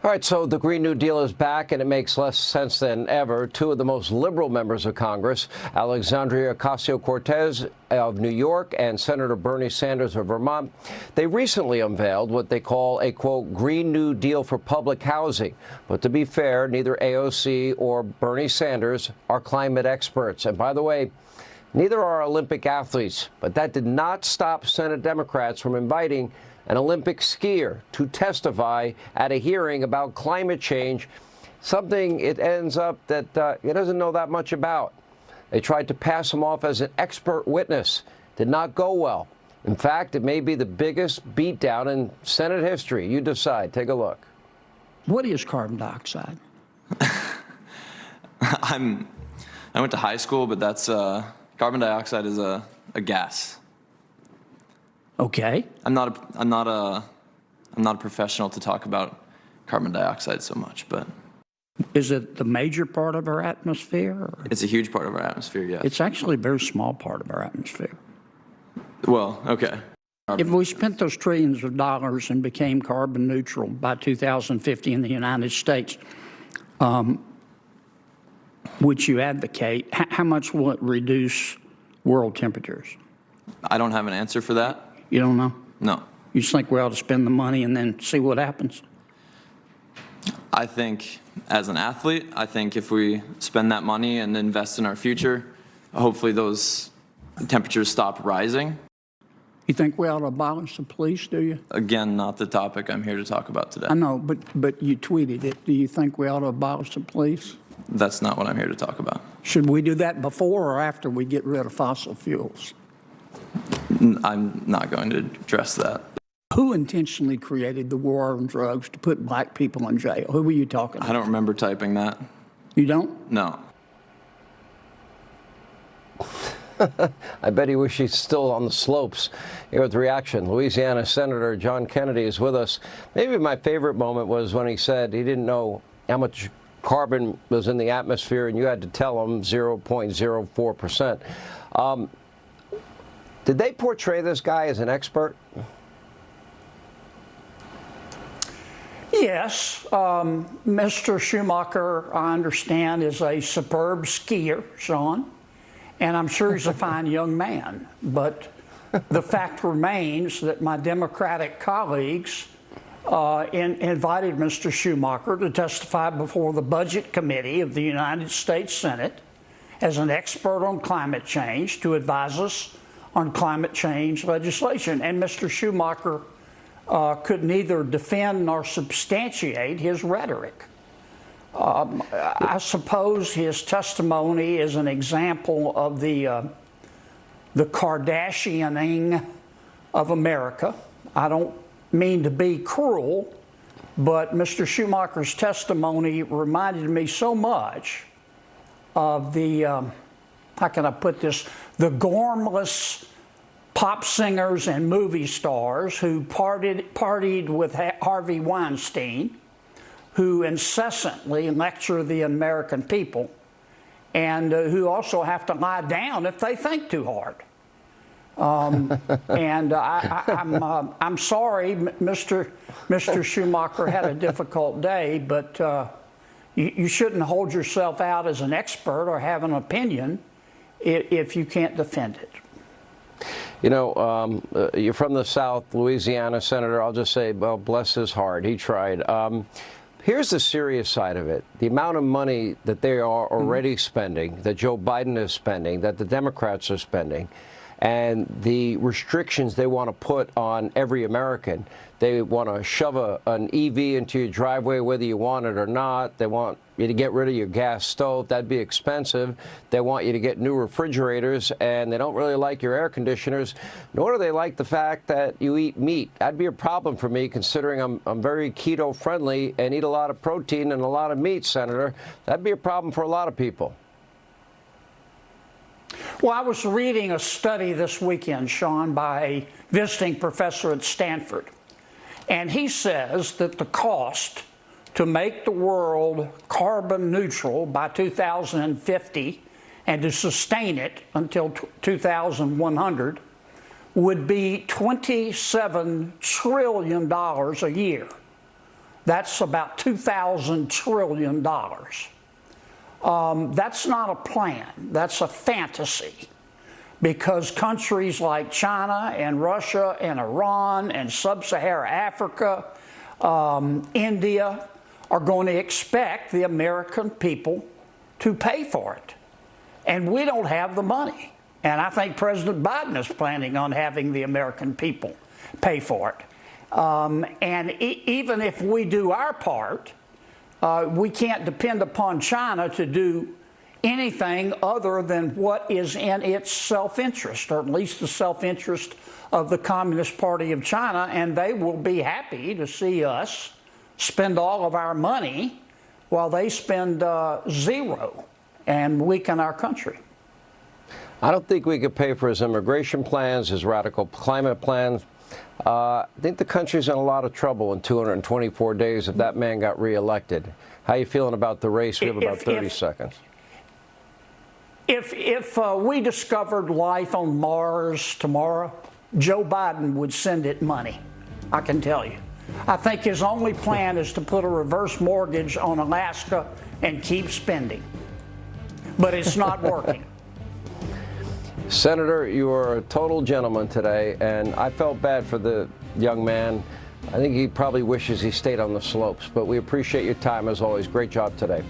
All right, so the Green New Deal is back, and it makes less sense than ever. Two of the most liberal members of Congress, Alexandria Ocasio-Cortez of New York and Senator Bernie Sanders of Vermont, they recently unveiled what they call a, quote, Green New Deal for public housing. But to be fair, neither AOC or Bernie Sanders are climate experts. And by the way, neither are Olympic athletes. But that did not stop Senate Democrats from inviting an Olympic skier to testify at a hearing about climate change, something it ends up that he doesn't know that much about. They tried to pass him off as an expert witness. Did not go well. In fact, it may be the biggest beatdown in Senate history. You decide. Take a look. What is carbon dioxide? I went to high school, but that's carbon dioxide is a gas. Okay. I'm not a professional to talk about carbon dioxide so much, but Is it the major part of our atmosphere? Or? it's a huge part of our atmosphere, yes. It's actually a very small part of our atmosphere. Well, okay. If we spent those trillions of dollars and became carbon neutral by 2050 in the United States, which you advocate, how much will it reduce world temperatures? I don't have an answer for that. You don't know? No. You just think we ought to spend the money and then see what happens? I think as an athlete, I think if we spend that money and invest in our future, hopefully those temperatures stop rising. You think we ought to abolish the police, do you? Again, not the topic I'm here to talk about today. I know, but you tweeted it. Do you think we ought to abolish the police? That's not what I'm here to talk about. Should we do that before or after we get rid of fossil fuels? I'm not going to address that. Who intentionally created the war on drugs to put black people in jail? Who were you talking about? I don't remember typing that. You don't? No. I bet he wishes he's still on the slopes. Here with the reaction, Louisiana Senator John Kennedy is with us. Maybe my favorite moment was when he said he didn't know how much carbon was in the atmosphere, and you had to tell him 0.04%. Did they portray this guy as an expert? Yes. Mr. Schumacher, I understand, is a superb skier, Sean, and I'm sure he's a fine young man. But the fact remains that my Democratic colleagues invited Mr. Schumacher to testify before the Budget Committee of the United States Senate as an expert on climate change to advise us on climate change legislation. And Mr. Schumacher could neither defend nor substantiate his rhetoric. I suppose his testimony is an example of the Kardashianing of America. I don't mean to be cruel, but Mr. Schumacher's testimony reminded me so much of the, how can I put this, the gormless pop singers and movie stars who partied with Harvey Weinstein, who incessantly lecture the American people, and who also have to lie down if they think too hard. And I'm sorry, Mr. Schumacher had a difficult day, but you shouldn't hold yourself out as an expert or have an opinion if you can't defend it. You know, you're from the South, Louisiana, Senator. I'll just say, well, bless his heart. He tried. Here's the serious side of it. The amount of money that they are already spending, that Joe Biden is spending, that the Democrats are spending, and the restrictions they want to put on every American. They want to shove an EV into your driveway whether you want it or not. They want you to get rid of your gas stove. That'd be expensive. They want you to get new refrigerators, and they don't really like your air conditioners, nor do they like the fact that you eat meat. That'd be a problem for me, considering I'm very keto friendly and eat a lot of protein and a lot of meat, Senator. That'd be a problem for a lot of people. Well, I was reading a study this weekend, Sean, by a visiting professor at Stanford. And he says that the cost to make the world carbon neutral by 2050 and to sustain it until 2100 would be $27 trillion a year. That's about $2,000 trillion. That's not a plan. That's a fantasy. Because countries like China and Russia and Iran and Sub-Saharan Africa, India, are going to expect the American people to pay for it. And we don't have the money. And I think President Biden is planning on having the American people pay for it. Even if we do our part, we can't depend upon China to do anything other than what is in its self-interest, or at least the self-interest of the Communist Party of China, and they will be happy to see us spend all of our money while they spend zero and weaken our country. I don't think we could pay for his immigration plans, his radical climate plans. I think the country's in a lot of trouble in 224 days if that man got reelected. How are you feeling about the race? We have about 30 seconds. If we discovered life on Mars tomorrow, Joe Biden would send it money, I can tell you. I think his only plan is to put a reverse mortgage on Alaska and keep spending. But it's not working. Senator, you are a total gentleman today, and I felt bad for the young man. I think he probably wishes he stayed on the slopes, but we appreciate your time as always. Great job today.